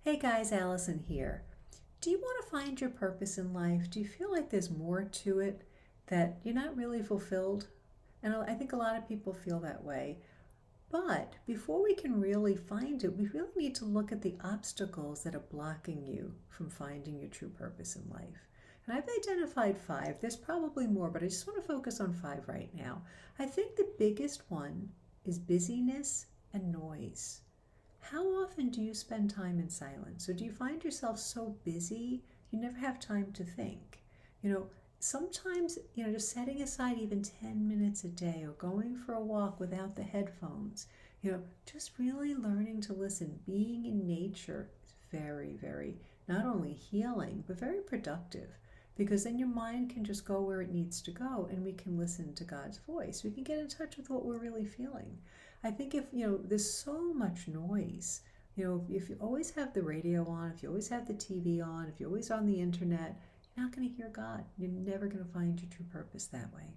Hey guys, Allison here. Do you want to find your purpose in life? Do you feel like there's more to it, that you're not really fulfilled? And I think a lot of people feel that way. But before we can really find it, we really need to look at the obstacles that are blocking you from finding your true purpose in life. And I've identified five. There's probably more, but I just want to focus on five right now. I think the biggest one is busyness and noise. How often do you spend time in silence? Or do you find yourself so busy you never have time to think? You know, sometimes, just setting aside even 10 minutes a day or going for a walk without the headphones, just really learning to listen, being in nature is very, very not only healing, but very productive. Because then your mind can just go where it needs to go and we can listen to God's voice. We can get in touch with what we're really feeling. I think if, there's so much noise, if you always have the radio on, if you always have the TV on, if you're always on the internet, you're not going to hear God. You're never going to find your true purpose that way.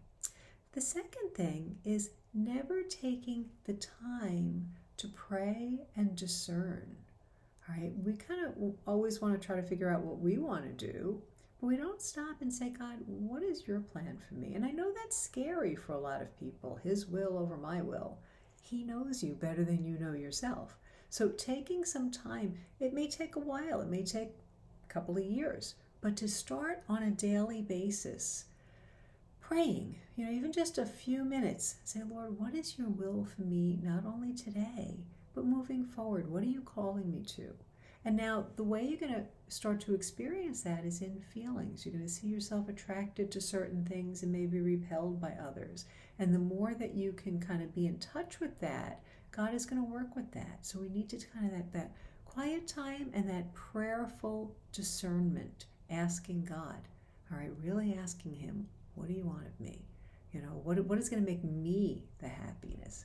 The second thing is never taking the time to pray and discern. All right, we kind of always want to try to figure out what we want to do, but we don't stop and say, God, what is your plan for me? And I know that's scary for a lot of people, His will over my will. He knows you better than you know yourself. So taking some time, it may take a while, it may take a couple of years, but to start on a daily basis, praying, even just a few minutes, say, Lord, what is your will for me, not only today, but moving forward? What are you calling me to? And now the way you're going to start to experience that is in feelings. You're going to see yourself attracted to certain things and maybe repelled by others. And the more that you can kind of be in touch with that, God is going to work with that. So we need to kind of that quiet time and that prayerful discernment, asking God, all right, really asking Him, what do you want of me? What is going to make me the happiest?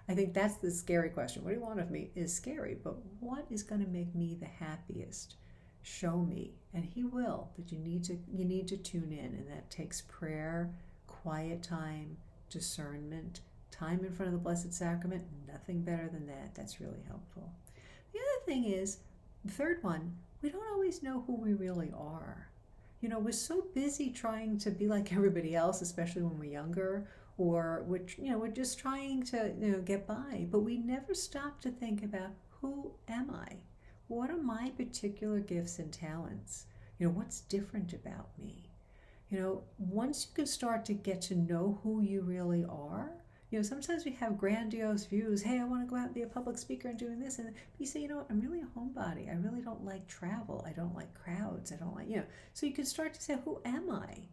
I think that's the scary question. What do you want of me is scary, but what is going to make me the happiest? Show me, and He will. But you need to tune in, and that takes prayer, quiet time, discernment, time in front of the Blessed Sacrament. Nothing better than that. That's really helpful. The other thing is, the third one, we don't always know who we really are. We're so busy trying to be like everybody else, especially when we're younger, or we're just trying to get by, but we never stop to think about, who am I? What are my particular gifts and talents? What's different about me? Once you can start to get to know who you really are, sometimes we have grandiose views. Hey, I want to go out and be a public speaker and doing this. And you say, what, I'm really a homebody. I really don't like travel. I don't like crowds. I don't like, So you can start to say, who am I?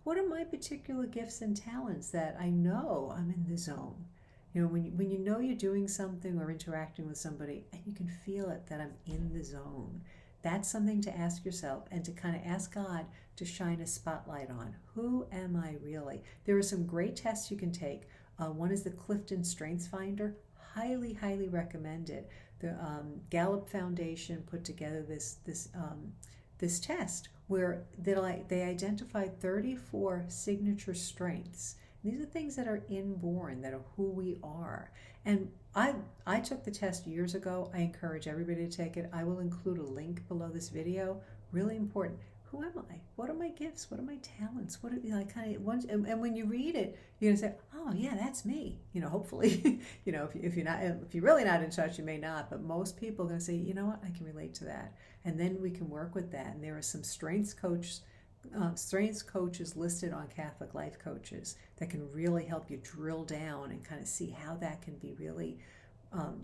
What are my particular gifts and talents that I know I'm in the zone? When you know you're doing something or interacting with somebody and you can feel it, that I'm in the zone, that's something to ask yourself and to kind of ask God to shine a spotlight on. Who am I really? There are some great tests you can take. One is the Clifton Strengths Finder. Highly, highly recommend it. The Gallup Foundation put together this test where they identified 34 signature strengths. These are things that are inborn, that are who we are. And I took the test years ago. I encourage everybody to take it. I will include a link below this video. Really important. Who am I? What are my gifts? What are my talents? What are and when you read it, you're gonna say, oh yeah, that's me. Hopefully, if you're really not in touch, you may not. But most people are gonna say, you know what, I can relate to that, and then we can work with that. And there are some strengths coaches listed on Catholic Life Coaches that can really help you drill down and kind of see how that can be really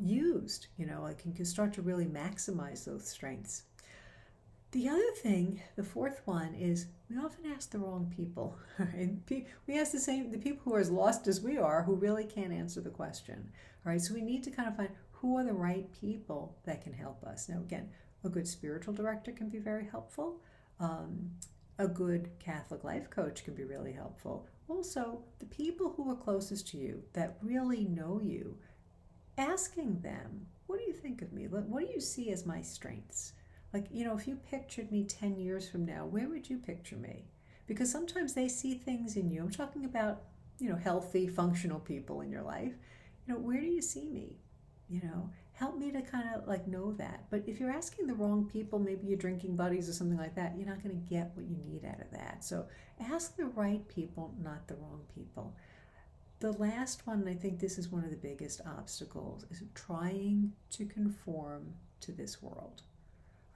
used. Like you can start to really maximize those strengths. The other thing, the fourth one, is we often ask the wrong people. Right? We ask the people who are as lost as we are, who really can't answer the question. All right, so we need to kind of find who are the right people that can help us. Now, again, a good spiritual director can be very helpful. A good Catholic life coach can be really helpful. Also, the people who are closest to you, that really know you, asking them, what do you think of me? What do you see as my strengths? Like, if you pictured me 10 years from now, where would you picture me? Because sometimes they see things in you. I'm talking about, healthy, functional people in your life. Where do you see me? Help me to kind of like know that. But if you're asking the wrong people, maybe you're drinking buddies or something like that, you're not going to get what you need out of that. So ask the right people, not the wrong people. The last one, and I think this is one of the biggest obstacles, is trying to conform to this world.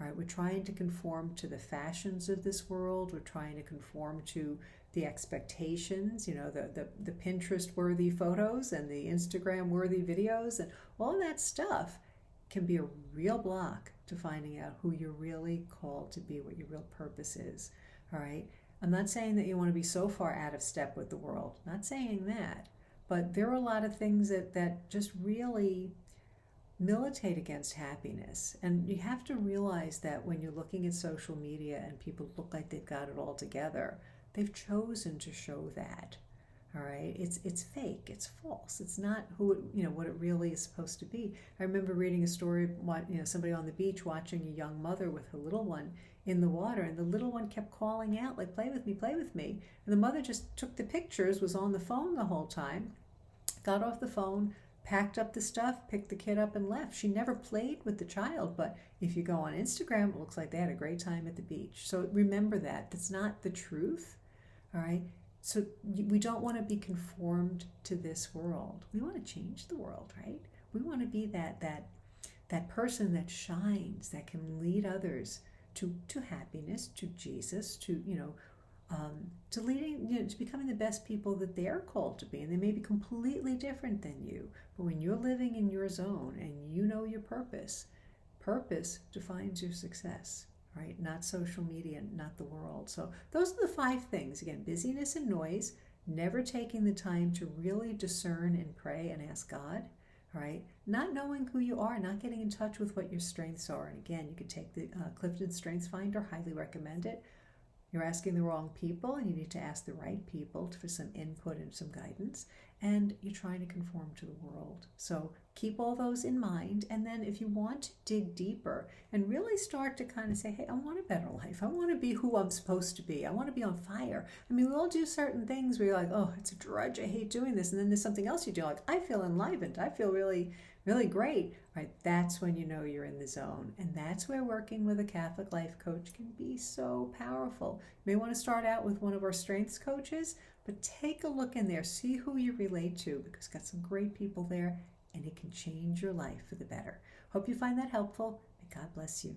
All right, we're trying to conform to the fashions of this world. We're trying to conform to the expectations, the Pinterest-worthy photos and the Instagram-worthy videos, and all of that stuff can be a real block to finding out who you're really called to be, what your real purpose is. All right, I'm not saying that you want to be so far out of step with the world. Not saying that, but there are a lot of things that just really militate against happiness. And you have to realize that when you're looking at social media and people look like they've got it all together, they've chosen to show that. All right, it's fake, it's false, it's not who what it really is supposed to be. I remember reading a story of somebody on the beach watching a young mother with her little one in the water, and the little one kept calling out like, play with me, play with me. And the mother just took the pictures, was on the phone the whole time, got off the phone, packed up the stuff, picked the kid up and left. She never played with the child, but if you go on Instagram, it looks like they had a great time at the beach. So remember that. That's not the truth, all right? So we don't want to be conformed to this world. We want to change the world, right? We want to be that person that shines, that can lead others to happiness, to Jesus, to leading, to becoming the best people that they're called to be. And they may be completely different than you. But when you're living in your zone and you know your purpose defines your success, right? Not social media, not the world. So those are the 5 things. Again, busyness and noise, never taking the time to really discern and pray and ask God, all right? Not knowing who you are, not getting in touch with what your strengths are. And again, you could take the Clifton Strengths Finder, highly recommend it. You're asking the wrong people, and you need to ask the right people for some input and some guidance, and you're trying to conform to the world. So keep all those in mind, and then if you want to dig deeper and really start to kind of say, hey, I want a better life. I want to be who I'm supposed to be. I want to be on fire. I mean, we all do certain things where you're like, oh, it's a drudge. I hate doing this. And then there's something else you do, like, I feel enlivened. I feel really, really great. Right? That's when you know you're in the zone. And that's where working with a Catholic life coach can be so powerful. You may want to start out with one of our strengths coaches, but take a look in there, see who you relate to, because we've got some great people there, and it can change your life for the better. Hope you find that helpful, and God bless you.